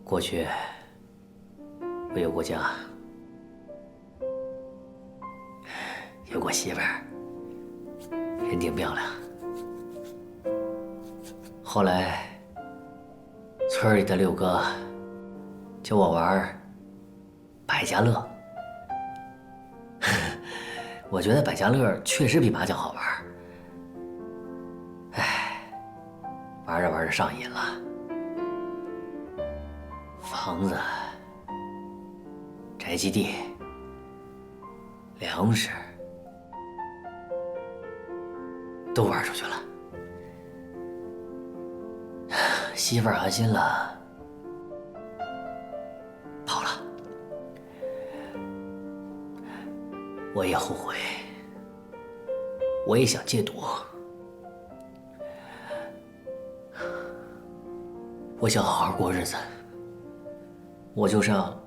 过去我有过家，有过媳妇儿，人挺漂亮。后来村里的六哥叫我玩百家乐，我觉得百家乐确实比麻将好玩。唉，玩着玩着上瘾了，房子、宅基地、粮食都玩出去了。媳妇儿安心了，跑了。我也后悔，我也想戒毒，我想好好过日子，我就上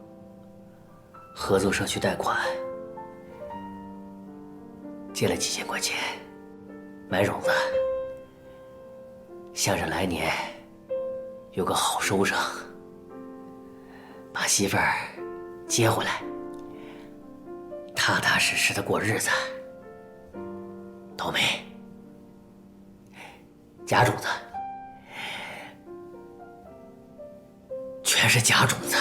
合作社去贷款，借了几千块钱买种子，想着来年有个好收成，把媳妇儿接回来，踏踏实实的过日子。懂没？假种子，全是假种子。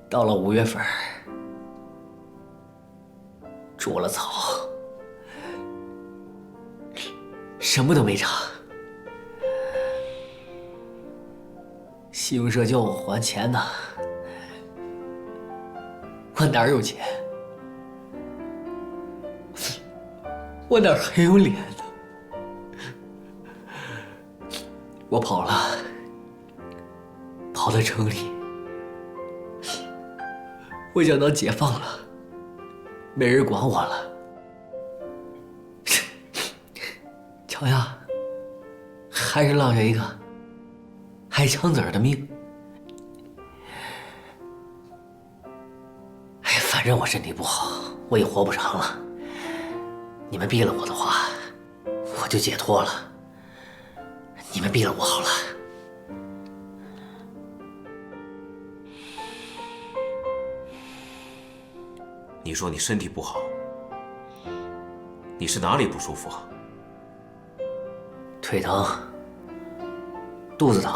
到了5月份，捉了草，什么都没长。信用社叫我还钱呢，我哪有钱？我哪还有脸呢？我跑了，跑到城里，我想当解放了，没人管我了。瞧呀，还是落下一个挨枪子儿的命。哎，反正我身体不好，我也活不长了。你们毙了我的话，我就解脱了。你们毙了我好了。你说你身体不好，你是哪里不舒服啊？腿疼，肚子疼，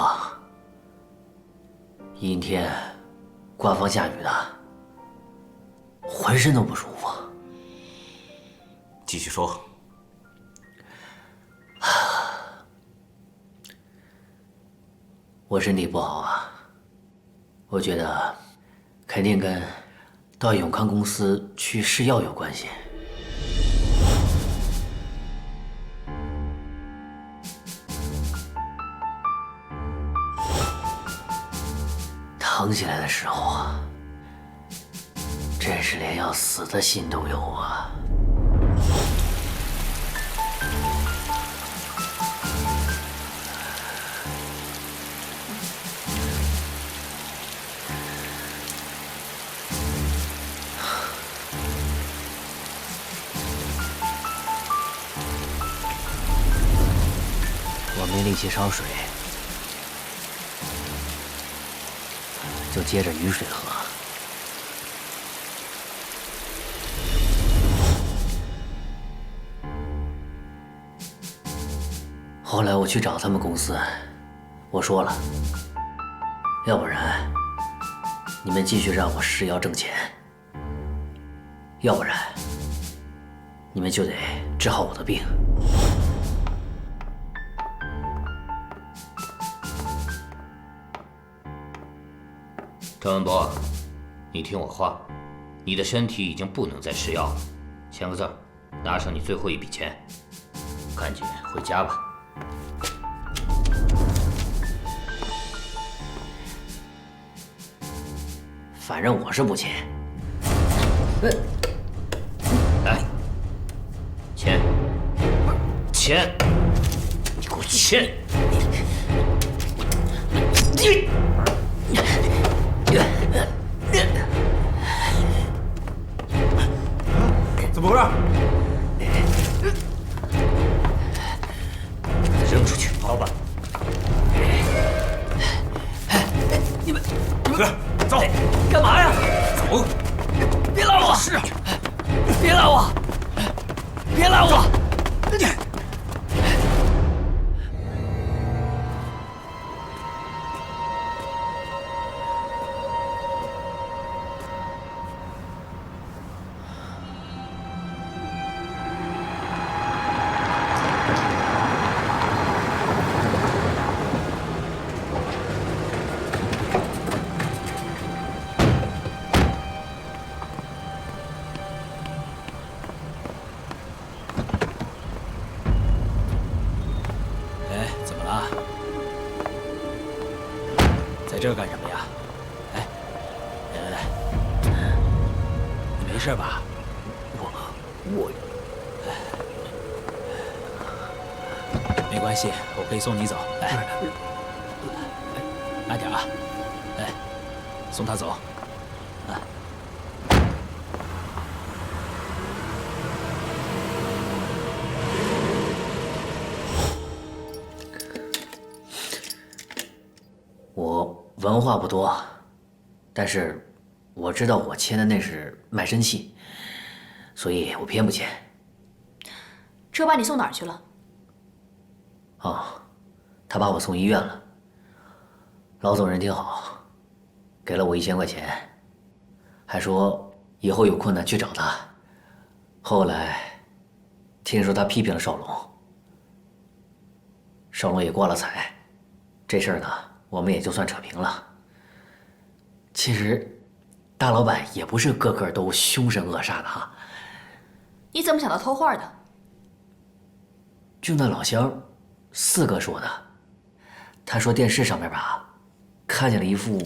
阴天，刮风下雨的，浑身都不舒服。继续说。我身体不好啊，我觉得肯定跟到永康公司去试药有关系。疼起来的时候啊，真是连要死的心都有啊。我没力气烧水，就接着雨水喝。后来我去找他们公司，我说了，要不然你们继续让我试药挣钱，要不然你们就得治好我的病。张文博，你听我话，你的身体已经不能再吃药了，签个字，拿上你最后一笔钱，赶紧回家吧。反正我是不签。来，签，签，你给我签！怎么回事？扔出去，好吧。走！别拉我！是啊，别拉我！别拉我！哎，怎么了？在这儿干什么呀？哎，你没事吧？我没关系，我可以送你走。来，慢点啊！哎，送他走。啊。我文化不多，但是我知道我签的那是卖身契，所以我偏不签。车把你送哪儿去了？哦，他把我送医院了。老总人挺好，给了我1000块钱，还说以后有困难去找他。后来听说他批评了少龙，少龙也挂了彩，这事儿呢，我们也就算扯平了。其实，大老板也不是个个都凶神恶煞的哈。你怎么想到偷画的？就那老乡4哥说的，他说电视上面吧，看见了一幅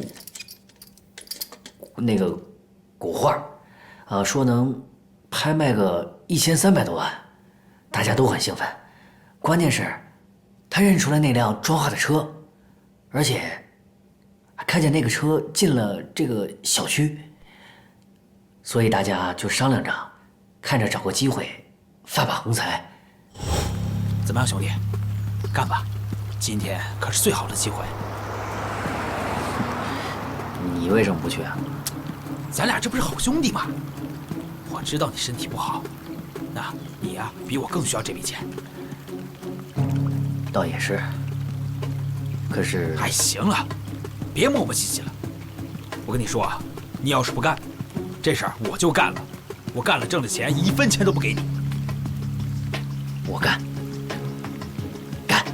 那个古画，说能拍卖个1300多万，大家都很兴奋。关键是，他认出来那辆装画的车，而且还看见那个车进了这个小区，所以大家就商量着，看着找个机会发把横财。怎么样，兄弟？干吧！今天可是最好的机会。你为什么不去啊？咱俩这不是好兄弟吗？我知道你身体不好，那你呀，比我更需要这笔钱。倒也是，可是……哎，行了，别磨磨唧唧了。我跟你说啊，你要是不干，这事儿我就干了。我干了挣的钱1分钱都不给你。我干，干！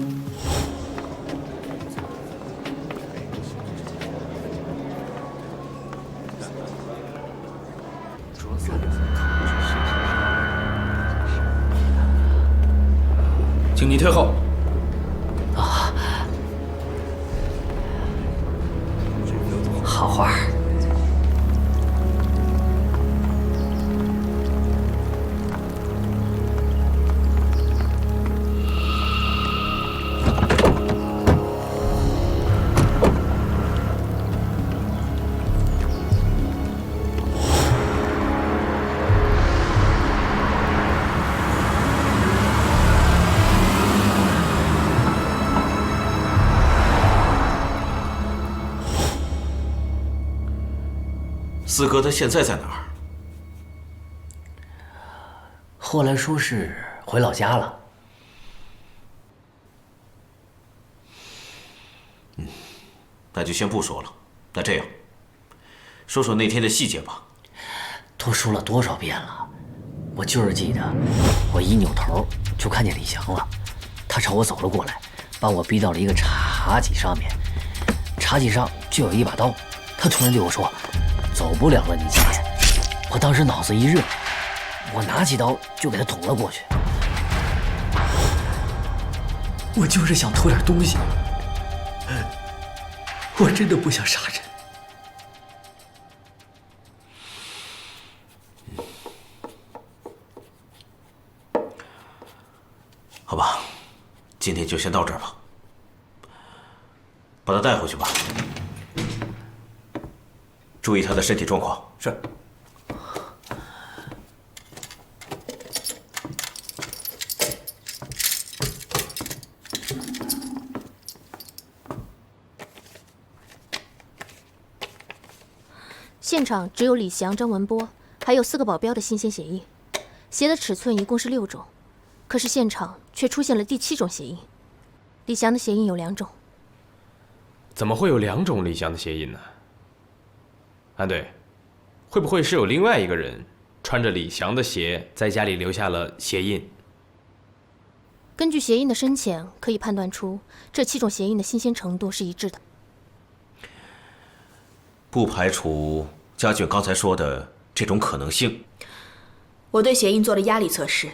请你退后。好画儿。四哥他现在在哪儿？后来说是回老家了。那就先不说了。那这样，说说那天的细节吧。都说了多少遍了，我就是记得，我一扭头就看见李翔了，他朝我走了过来，把我逼到了一个茶几上面，茶几上就有一把刀，他突然对我说：“走不了了，你今天。”我当时脑子一热，我拿起刀就给他捅了过去。我就是想偷点东西，我真的不想杀人。好吧，今天就先到这儿吧。把他带回去吧，注意他的身体状况。是。现现场只有李翔、张文波，还有4个保镖的新鲜鞋印。鞋的尺寸一共是6种，可是现场却出现了第7种鞋印。李翔的鞋印有2种。怎么会有2种李翔的鞋印呢？安队，会不会是有另外一个人穿着李翔的鞋在家里留下了鞋印？根据鞋印的深浅，可以判断出这7种鞋印的新鲜程度是一致的。不排除家俊刚才说的这种可能性。我对鞋印做了压力测试，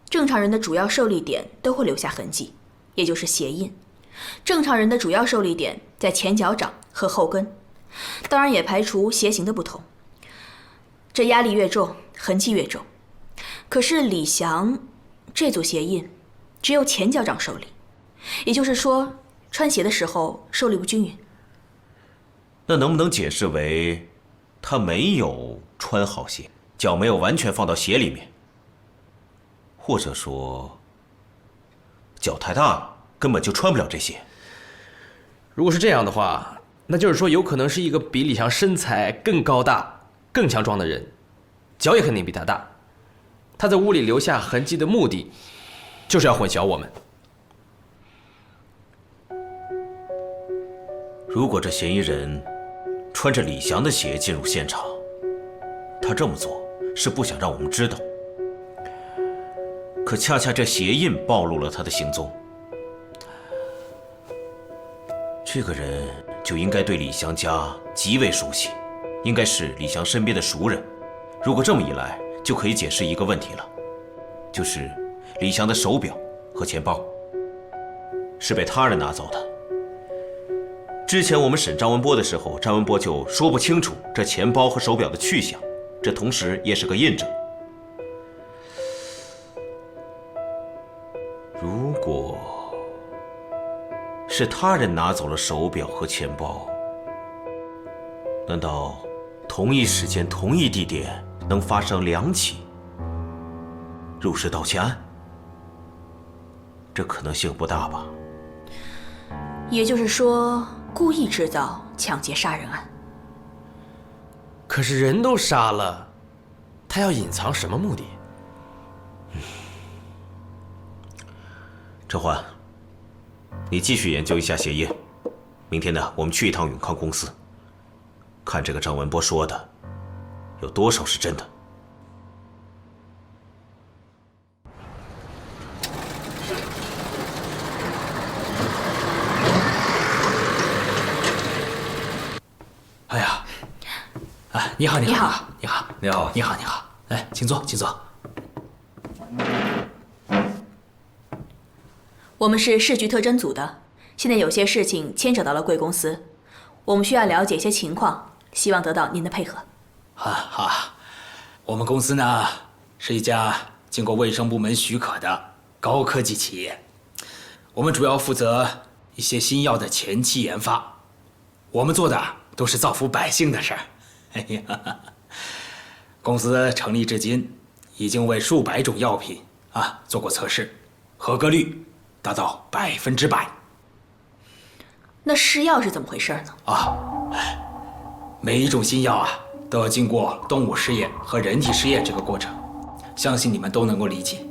正常人的主要受力点都会留下痕迹，也就是鞋印。正常人的主要受力点在前脚掌和后跟，当然也排除鞋型的不同。这压力越重，痕迹越重。可是李翔这组鞋印只有前脚掌受力，也就是说穿鞋的时候受力不均匀。那能不能解释为他没有穿好鞋，脚没有完全放到鞋里面，或者说脚太大了，根本就穿不了这鞋？如果是这样的话，那就是说有可能是一个比李翔身材更高大、更强壮的人，脚也肯定比他大。他在屋里留下痕迹的目的，就是要混淆我们。如果这嫌疑人穿着李翔的鞋进入现场，他这么做是不想让我们知道，可恰恰这鞋印暴露了他的行踪。这个人就应该对李翔家极为熟悉，应该是李翔身边的熟人。如果这么一来，就可以解释一个问题了，就是李翔的手表和钱包是被他人拿走的。之前我们审张文波的时候，张文波就说不清楚这钱包和手表的去向，这同时也是个印证。如果是他人拿走了手表和钱包，难道同一时间同一地点能发生2起入室盗窃案？这可能性不大吧？也就是说，故意制造抢劫杀人案。可是人都杀了，他要隐藏什么目的？陈欢，你继续研究一下鞋印。明天呢，我们去一趟永康公司，看这个张文波说的有多少是真的。哎呀，哎，你好，你好，你好，你好，你好，你好，来，请坐，请坐。我们是市局特侦组的，现在有些事情牵扯到了贵公司，我们需要了解一些情况，希望得到您的配合。好，我们公司呢是一家经过卫生部门许可的高科技企业，我们主要负责一些新药的前期研发，我们做的都是造福百姓的事儿。哎呀，公司成立至今，已经为数百种药品做过测试，合格率达到100%。那试药是怎么回事呢？每一种新药都要经过动物试验和人体试验这个过程，相信你们都能够理解。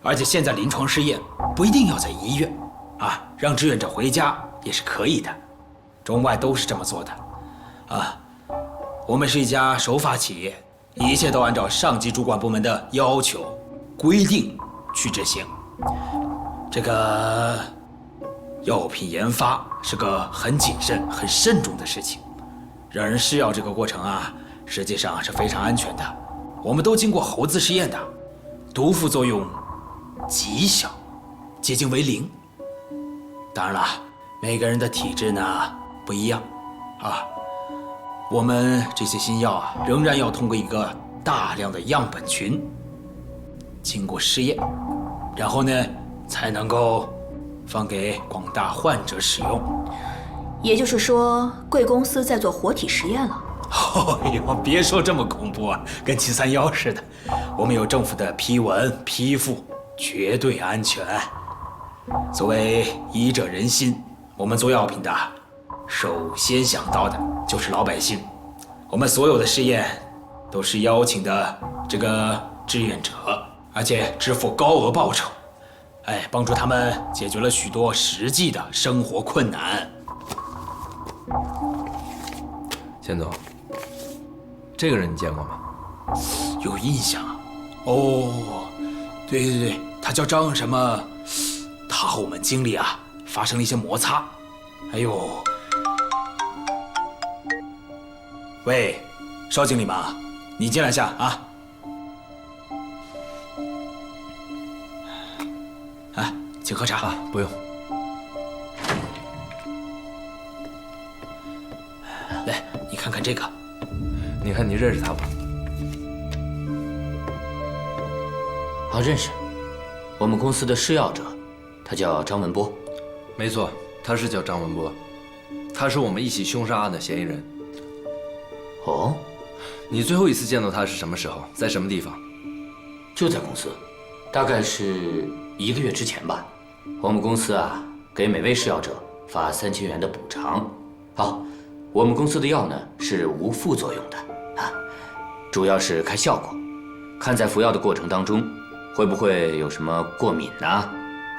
而且现在临床试验不一定要在医院，让志愿者回家也是可以的，中外都是这么做的。我们是一家守法企业，一切都按照上级主管部门的要求、规定去执行。这个药品研发是个很谨慎、很慎重的事情，让人试药这个过程实际上是非常安全的。我们都经过猴子试验的，毒副作用极小，接近为0。当然了，每个人的体质呢不一样我们这些新药仍然要通过一个大量的样本群经过试验，然后呢才能够放给广大患者使用。也就是说，贵公司在做活体实验了。哎呦，别说这么恐怖跟731似的。我们有政府的批文批复，绝对安全。所谓医者仁心，我们做药品的，首先想到的就是老百姓。我们所有的试验都是邀请的这个志愿者，而且支付高额报酬，帮助他们解决了许多实际的生活困难。钱总，这个人你见过吗？有印象啊？哦，对，他叫张什么？他和我们经理啊发生了一些摩擦。哎呦，喂，邵经理嘛，你进来下啊。请喝茶。不用。来，你看看这个。你看你认识他不？认识，我们公司的施药者，他叫张文波。没错，他是叫张文波，他是我们一起凶杀案的嫌疑人。哦，你最后一次见到他是什么时候，在什么地方？就在公司，大概是1个月之前吧。我们公司啊，给每位施药者发3000元的补偿。我们公司的药呢是无副作用的啊，主要是看效果，看在服药的过程当中，会不会有什么过敏呐，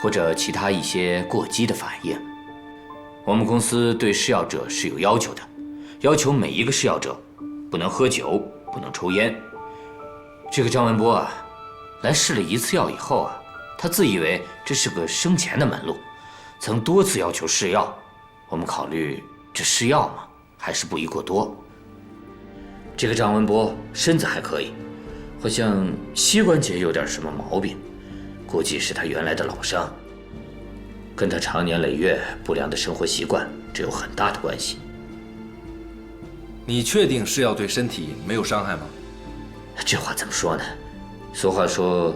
或者其他一些过激的反应。我们公司对施药者是有要求的，要求每一个施药者不能喝酒，不能抽烟。这个张文波啊，来试了1次药以后啊，他自以为这是个生钱的门路，曾多次要求试药。我们考虑这试药嘛，还是不宜过多。这个张文波身子还可以，好像膝关节有点什么毛病，估计是他原来的老伤，跟他长年累月不良的生活习惯这有很大的关系。你确定是药对身体没有伤害吗？这话怎么说呢？俗话说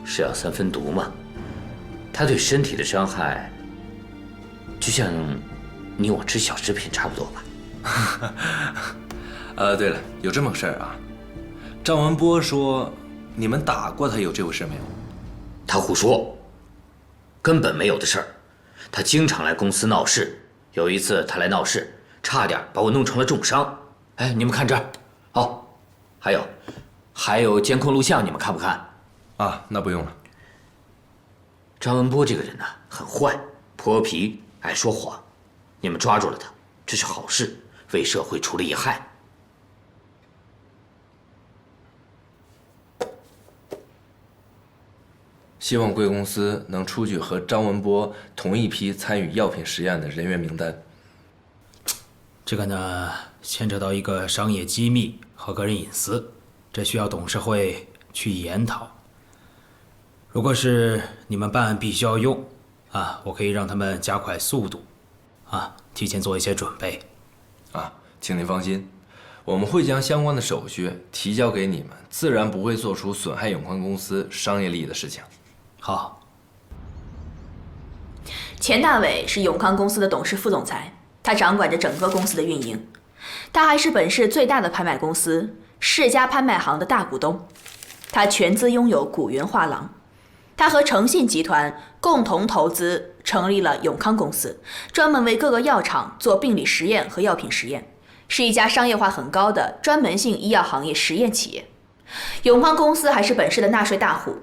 是药3分毒嘛，它对身体的伤害，就像你我吃小食品差不多吧。对了，有这么个事儿啊。张文波说你们打过他，有这回事没有？他胡说，根本没有的事儿。他经常来公司闹事，有一次他来闹事，差点把我弄成了重伤。你们看这儿，还有监控录像，你们看不看？那不用了。张文波这个人呢，很坏，泼皮，爱说谎。你们抓住了他，这是好事，为社会除了一害。希望贵公司能出具和张文波同一批参与药品实验的人员名单。这个呢，牵扯到一个商业机密和个人隐私，这需要董事会去研讨。如果是你们办案必须要用，我可以让他们加快速度，提前做一些准备。请您放心，我们会将相关的手续提交给你们，自然不会做出损害永康公司商业利益的事情。好。钱大伟是永康公司的董事副总裁，他掌管着整个公司的运营。他还是本市最大的拍卖公司世家拍卖行的大股东，他全资拥有古云画廊。他和诚信集团共同投资成立了永康公司，专门为各个药厂做病理实验和药品实验，是一家商业化很高的专门性医药行业实验企业。永康公司还是本市的纳税大户。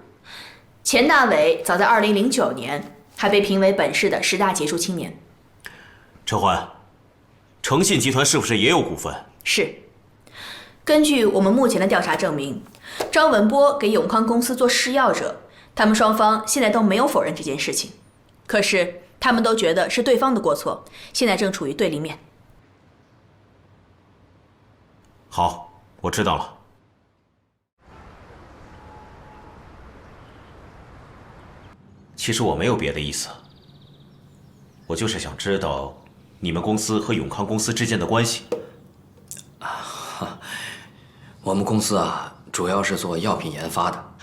钱大伟早在2009年还被评为本市的10大杰出青年。陈欢，诚信集团是不是也有股份？是。根据我们目前的调查证明，张文波给永康公司做试药者，他们双方现在都没有否认这件事情，可是他们都觉得是对方的过错，现在正处于对立面。好，我知道了。其实我没有别的意思，我就是想知道你们公司和永康公司之间的关系。我们公司主要是做药品研发的，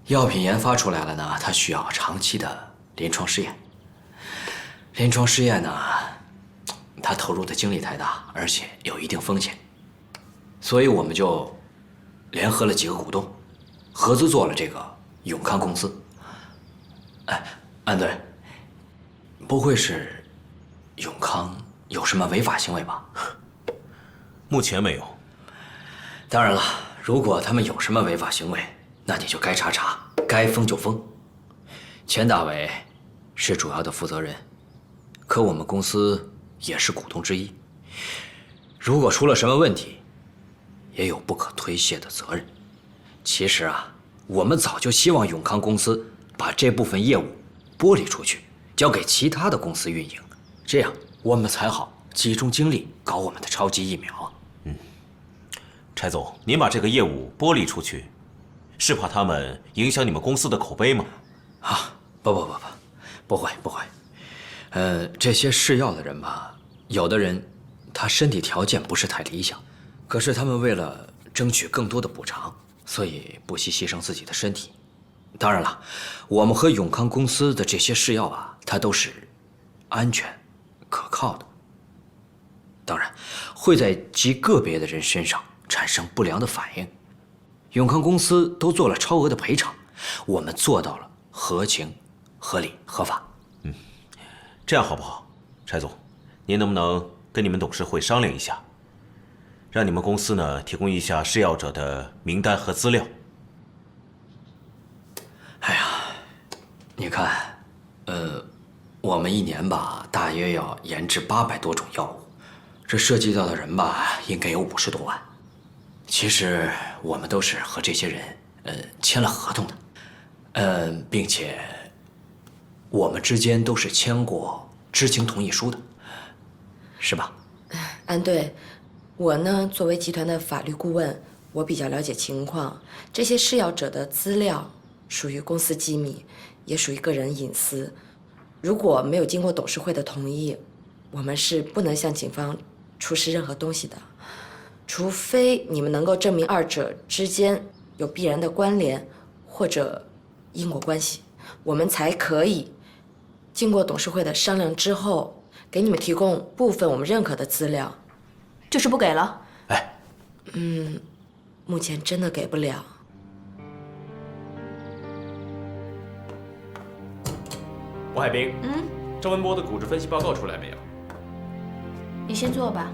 药品研发出来了呢，它需要长期的临床试验。临床试验呢，它投入的精力太大，而且有一定风险，所以我们就联合了几个股东，合资做了这个永康公司。安队，不会是永康有什么违法行为吧？目前没有。当然了，如果他们有什么违法行为，那你就该查查，该封就封。钱大伟是主要的负责人，可我们公司也是股东之一。如果出了什么问题，也有不可推卸的责任。其实啊，我们早就希望永康公司把这部分业务剥离出去，交给其他的公司运营，这样我们才好集中精力搞我们的超级疫苗。柴总，您把这个业务剥离出去，是怕他们影响你们公司的口碑吗？啊，不会。这些试药的人吧，有的人他身体条件不是太理想，可是他们为了争取更多的补偿，所以不惜牺牲自己的身体。当然了，我们和永康公司的这些试药啊，它都是安全、可靠的。当然，会在极个别的人身上产生不良的反应。永康公司都做了超额的赔偿，我们做到了合情、合理、合法。这样好不好？柴总，您能不能跟你们董事会商量一下，让你们公司呢提供一下试药者的名单和资料？哎呀，你看，我们一年吧，大约要研制800多种药物，这涉及到的人吧，应该有50多万。其实我们都是和这些人，签了合同的，并且我们之间都是签过知情同意书的，是吧？安队，我呢作为集团的法律顾问，我比较了解情况。这些试药者的资料属于公司机密，也属于个人隐私。如果没有经过董事会的同意，我们是不能向警方出示任何东西的。除非你们能够证明二者之间有必然的关联或者因果关系，我们才可以经过董事会的商量之后，给你们提供部分我们认可的资料。就是不给了？目前真的给不了。吴海滨，张文波的骨质分析报告出来没有？你先坐吧。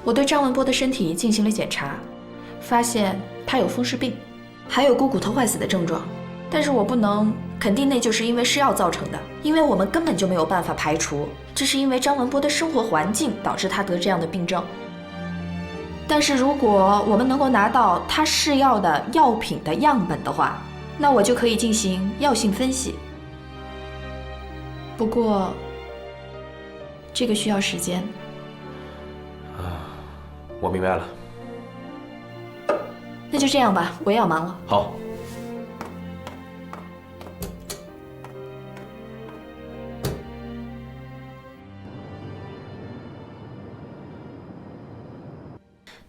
我对张文波的身体进行了检查，发现他有风湿病，还有股骨头坏死的症状，但是我不能肯定那就是因为试药造成的，因为我们根本就没有办法排除这是因为张文波的生活环境导致他得这样的病症。但是如果我们能够拿到他试药的药品的样本的话，那我就可以进行药性分析。不过这个需要时间。我明白了。那就这样吧，我也要忙了。好。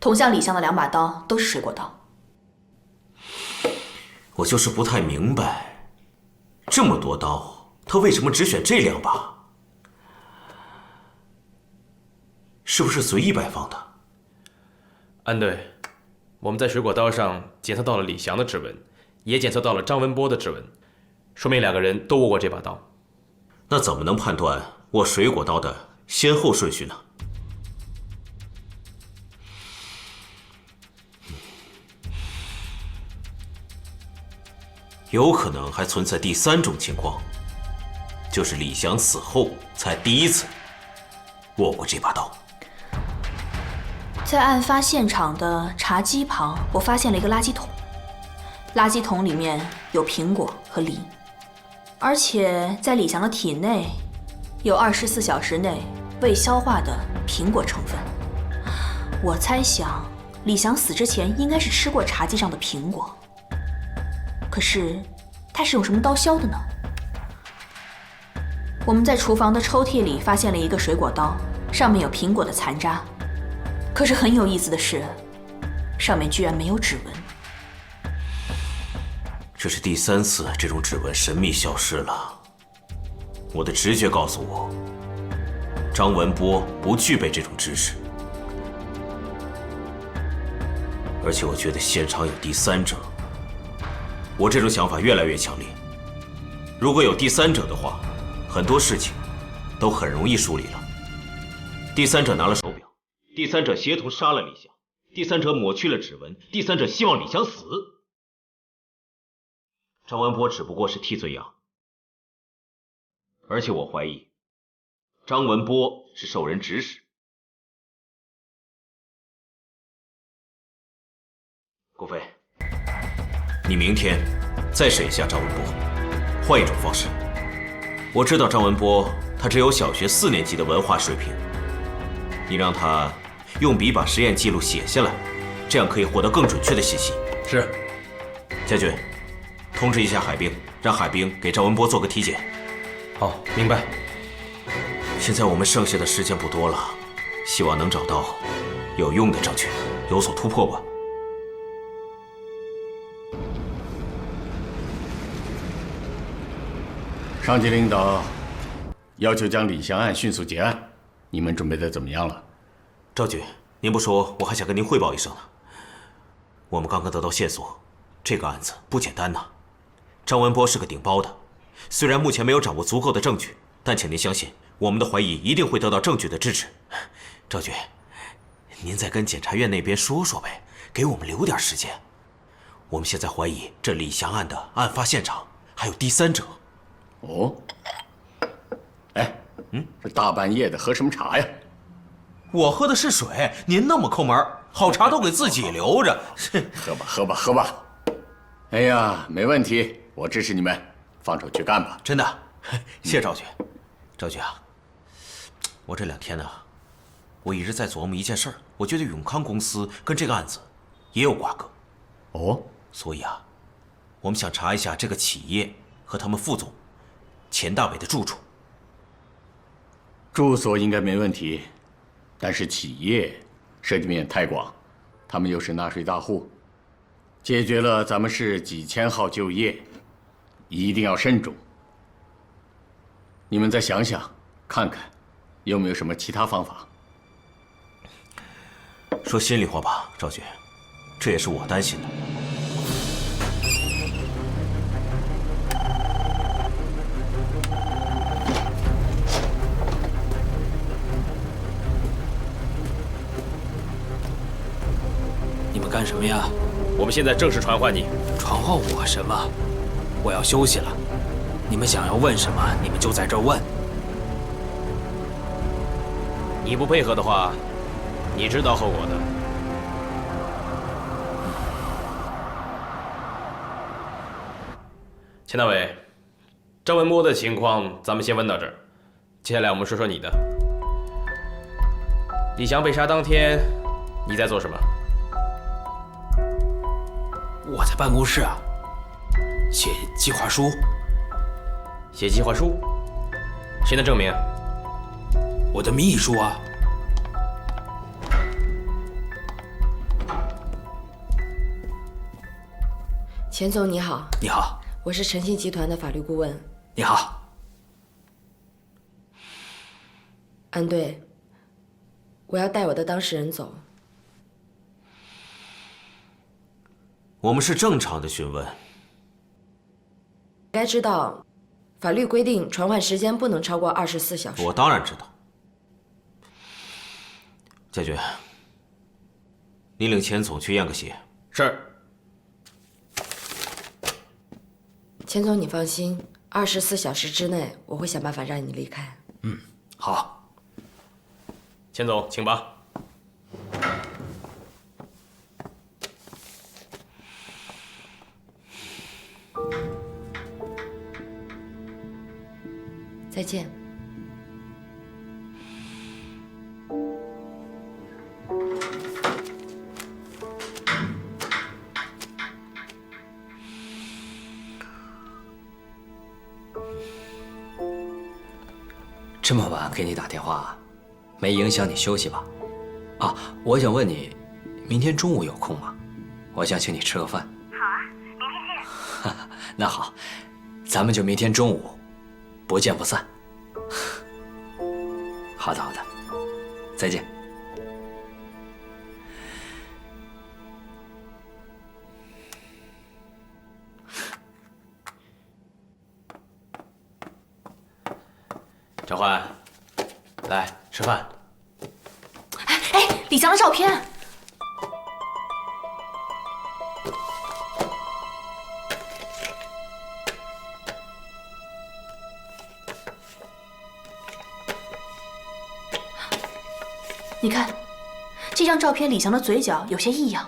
捅向李湘的2把刀都是水果刀。我就是不太明白，这么多刀，他为什么只选这2把？是不是随意摆放的？安队，我们在水果刀上检测到了李翔的指纹，也检测到了张文波的指纹，说明2个人都握过这把刀。那怎么能判断握水果刀的先后顺序呢？有可能还存在第3种情况，就是李翔死后才第一次握过这把刀。在案发现场的茶几旁，我发现了一个垃圾桶，垃圾桶里面有苹果和梨，而且在李翔的体内有24小时内未消化的苹果成分。我猜想李翔死之前应该是吃过茶几上的苹果，可是他是用什么刀削的呢？我们在厨房的抽屉里发现了一个水果刀，上面有苹果的残渣。可是很有意思的是，上面居然没有指纹。这是第3次这种指纹神秘消失了。我的直觉告诉我，张文波不具备这种知识，而且我觉得现场有第3者。我这种想法越来越强烈。如果有第3者的话，很多事情都很容易梳理了。第3者拿了手表，第3者协同杀了李翔，第三者抹去了指纹，第三者希望李湘死。张文波只不过是替罪羊，而且我怀疑张文波是受人指使。顾飞，你明天再审一下张文波，换一种方式。我知道张文波他只有小学4年级的文化水平，你让他用笔把实验记录写下来，这样可以获得更准确的信息。是。家俊，通知一下海兵，让海兵给张文波做个体检。好，明白。现在我们剩下的时间不多了，希望能找到有用的证据，有所突破吧。上级领导要求将李翔案迅速结案，你们准备的怎么样了？赵局，您不说，我还想跟您汇报一声呢。我们刚刚得到线索，这个案子不简单呐。张文波是个顶包的，虽然目前没有掌握足够的证据，但请您相信，我们的怀疑一定会得到证据的支持。赵局，您再跟检察院那边说说呗，给我们留点时间。我们现在怀疑这李翔案的案发现场还有第三者。哦，哎，这大半夜的喝什么茶呀？我喝的是水，您那么抠门，好茶都给自己留着。喝吧，喝吧，喝吧。哎呀，没问题，我支持你们，放手去干吧。真的，谢谢赵局。赵局啊，我这2天呢，我一直在琢磨一件事儿，我觉得永康公司跟这个案子也有瓜葛。哦，所以啊，我们想查一下这个企业和他们副总钱大伟的住处。住所应该没问题，但是企业涉及面太广，他们又是纳税大户，解决了咱们市几千号就业，一定要慎重。你们再想想，看看有没有什么其他方法。说心里话吧，赵局，这也是我担心的。你们干什么呀？我们现在正式传唤你。传唤我什么？我要休息了。你们想要问什么，你们就在这儿问。你不配合的话，你知道后果的。钱大伟，张文波的情况咱们先问到这儿，接下来我们说说你的。李翔被杀当天，你在做什么？我在办公室啊，写计划书。写计划书？谁能证明？我的秘书啊。钱总你好。你好。我是诚信集团的法律顾问。你好。安队，我要带我的当事人走。我们是正常的询问。该知道，法律规定传唤时间不能超过24小时。我当然知道。家俊，你领钱总去验个血。是。钱总，你放心，24小时之内，我会想办法让你离开。好。钱总，请吧。再见。这么晚给你打电话，没影响你休息吧？啊，我想问你，明天中午有空吗？我想请你吃个饭。好啊，明天见。那好，咱们就明天中午，不见不散。好的，好的，再见。张焕，来吃饭。哎，李翔的照片。你看，这张照片李翔的嘴角有些异样。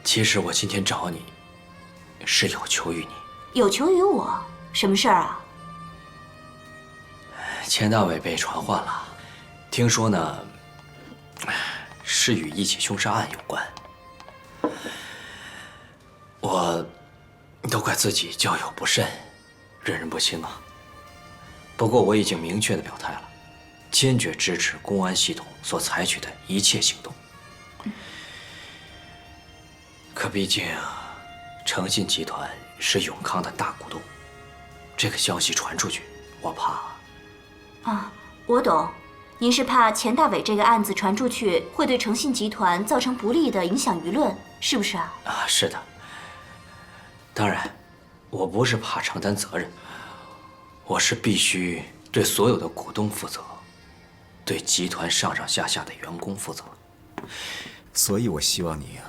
其实我今天找你，是有求于你。有求于我？什么事儿啊？钱大伟被传唤了，听说呢，是与一起凶杀案有关。我都怪自己交友不慎，认人不清啊。不过我已经明确的表态了，坚决支持公安系统所采取的一切行动。可毕竟，诚信集团是永康的大股东，这个消息传出去，我怕。啊，我懂，您是怕钱大伟这个案子传出去会对诚信集团造成不利的影响舆论，是不是啊？啊，是的。当然，我不是怕承担责任，我是必须对所有的股东负责，对集团上上下下的员工负责。所以我希望你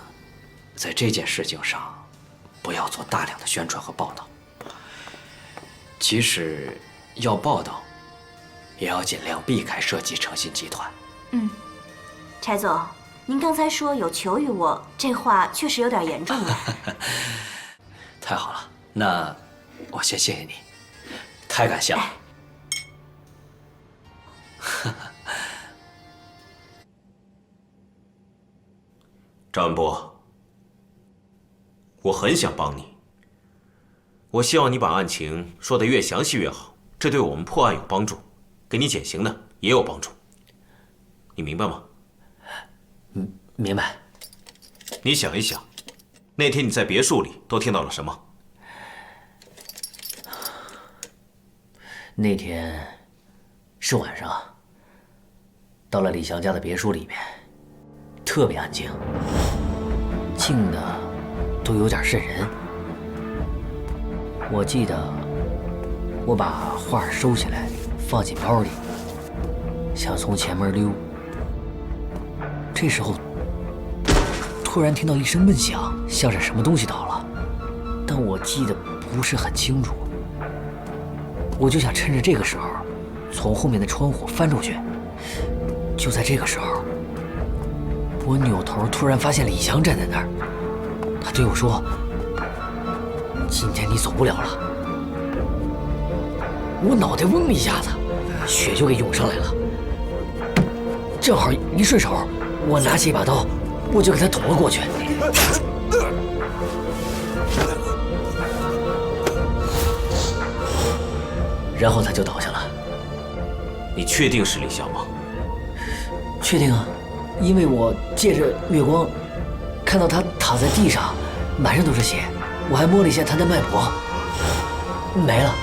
在这件事情上，不要做大量的宣传和报道。即使要报道，也要尽量避开涉及诚信集团。柴总，您刚才说有求于我，这话确实有点严重了。太好了，那我先谢谢你，太感谢了。张文波，我很想帮你，我希望你把案情说得越详细越好，这对我们破案有帮助，给你减刑呢也有帮助。你明白吗？明白。你想一想，那天你在别墅里都听到了什么？那天是晚上，到了李翔家的别墅里面，特别安静，静的都有点瘆人。我记得我把画收起来，放进包里，想从前门溜。这时候突然听到一声闷响，像是什么东西倒了，但我记得不是很清楚。我就想趁着这个时候，从后面的窗户翻出去。就在这个时候，我扭头突然发现李翔站在那儿，他对我说：“今天你走不了了。”我脑袋嗡一下子，血就给涌上来了。正好一顺手，我拿起一把刀，我就给他捅了过去。然后他就倒下了。你确定是李翔吗？确定啊，因为我借着月光看到他躺在地上，满身都是血，我还摸了一下他的脉搏，没了。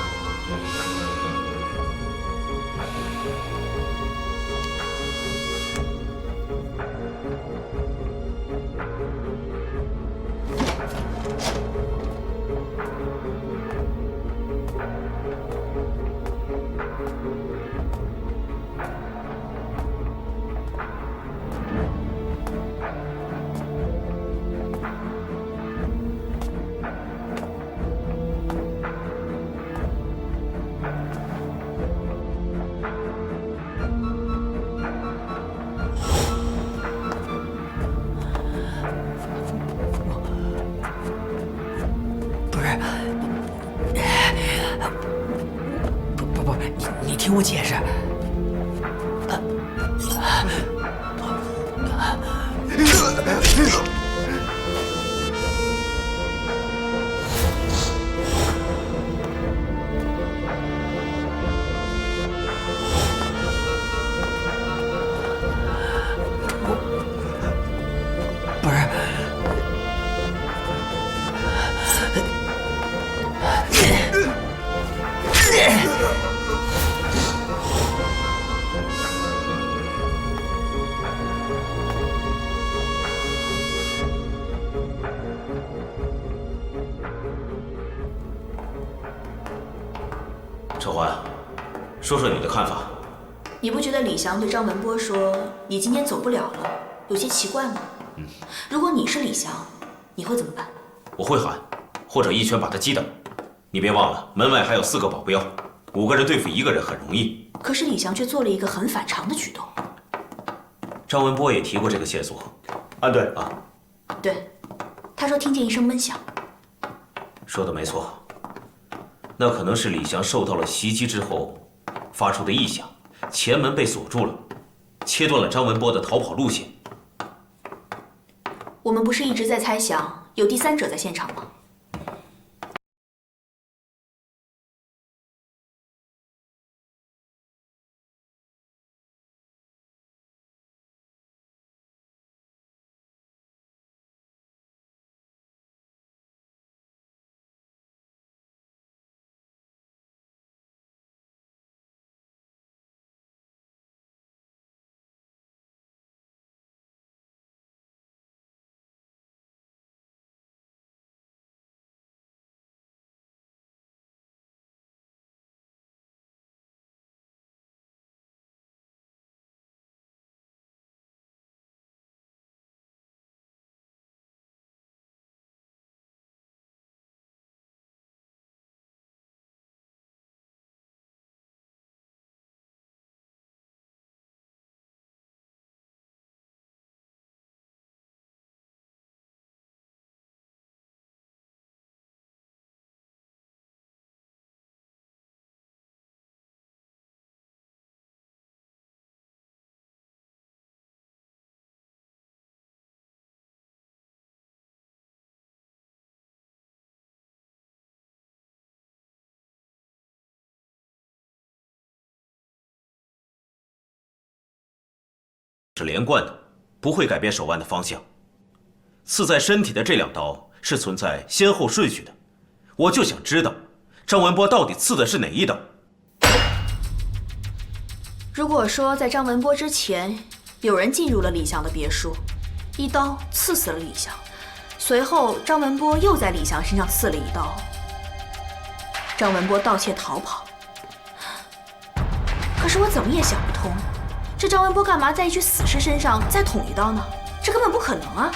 你听我解释。不是。陈欢，说说你的看法。你不觉得李翔对张文波说你今天走不了了有些奇怪吗？如果你是李翔，你会怎么办？我会喊，或者一拳把他击倒。你别忘了，门外还有4个保镖，5个人对付1个人很容易。可是李翔却做了一个很反常的举动。张文波也提过这个线索。对啊，对，他说听见一声闷响。说的没错，那可能是李翔受到了袭击之后发出的异响，前门被锁住了，切断了张文波的逃跑路线。我们不是一直在猜想有第3者在现场吗？是连贯的，不会改变手腕的方向。刺在身体的这2刀是存在先后顺序的，我就想知道张文波到底刺的是哪一刀。如果说在张文波之前，有人进入了李翔的别墅，一刀刺死了李翔，随后张文波又在李翔身上刺了一刀，张文波盗窃逃跑。可是我怎么也想不通，这张文波干嘛在一具死尸身上再捅一刀呢？这根本不可能啊！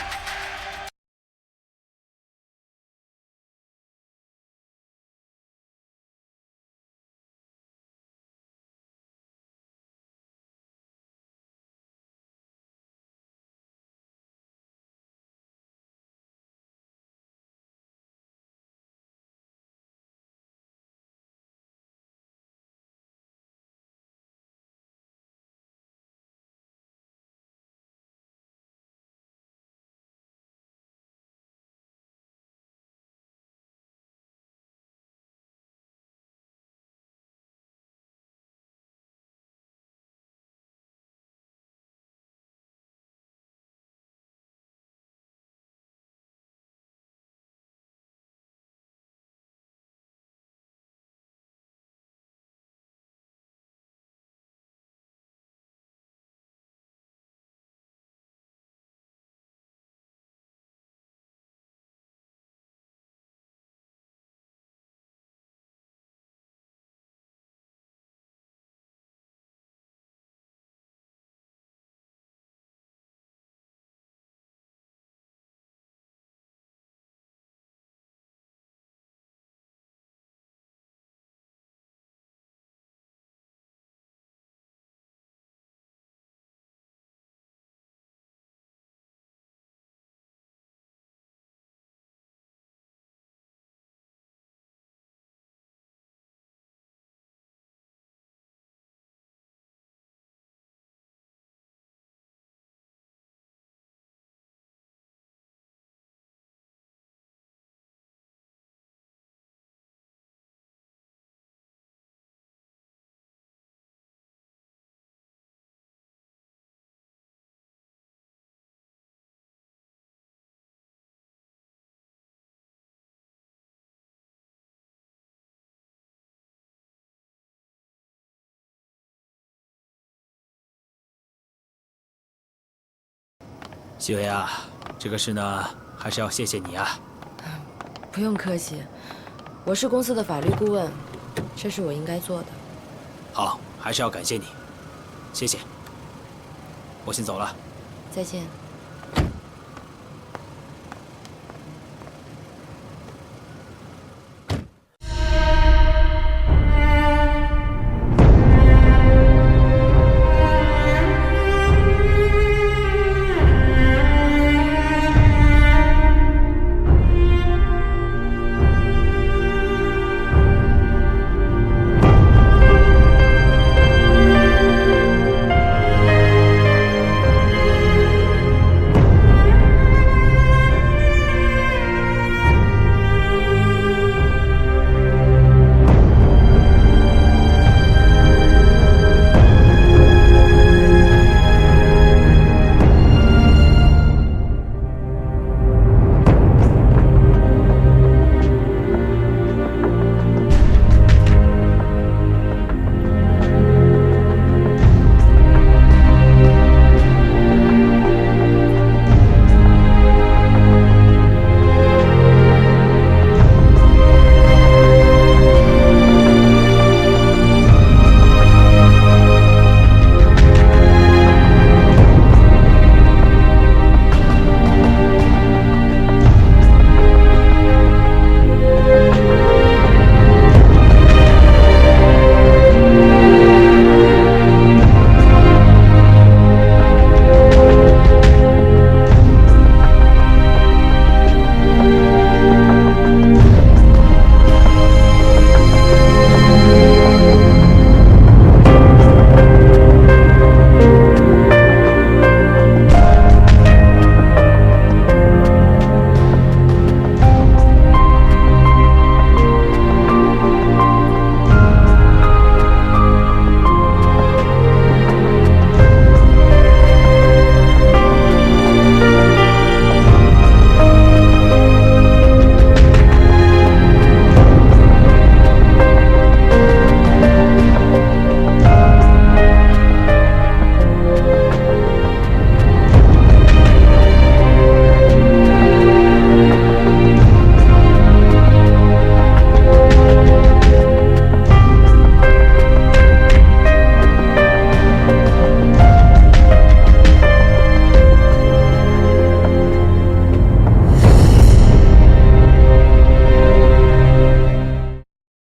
许巍啊，这个事呢，还是要谢谢你啊。不用客气，我是公司的法律顾问，这是我应该做的。好，还是要感谢你，谢谢。我先走了。再见。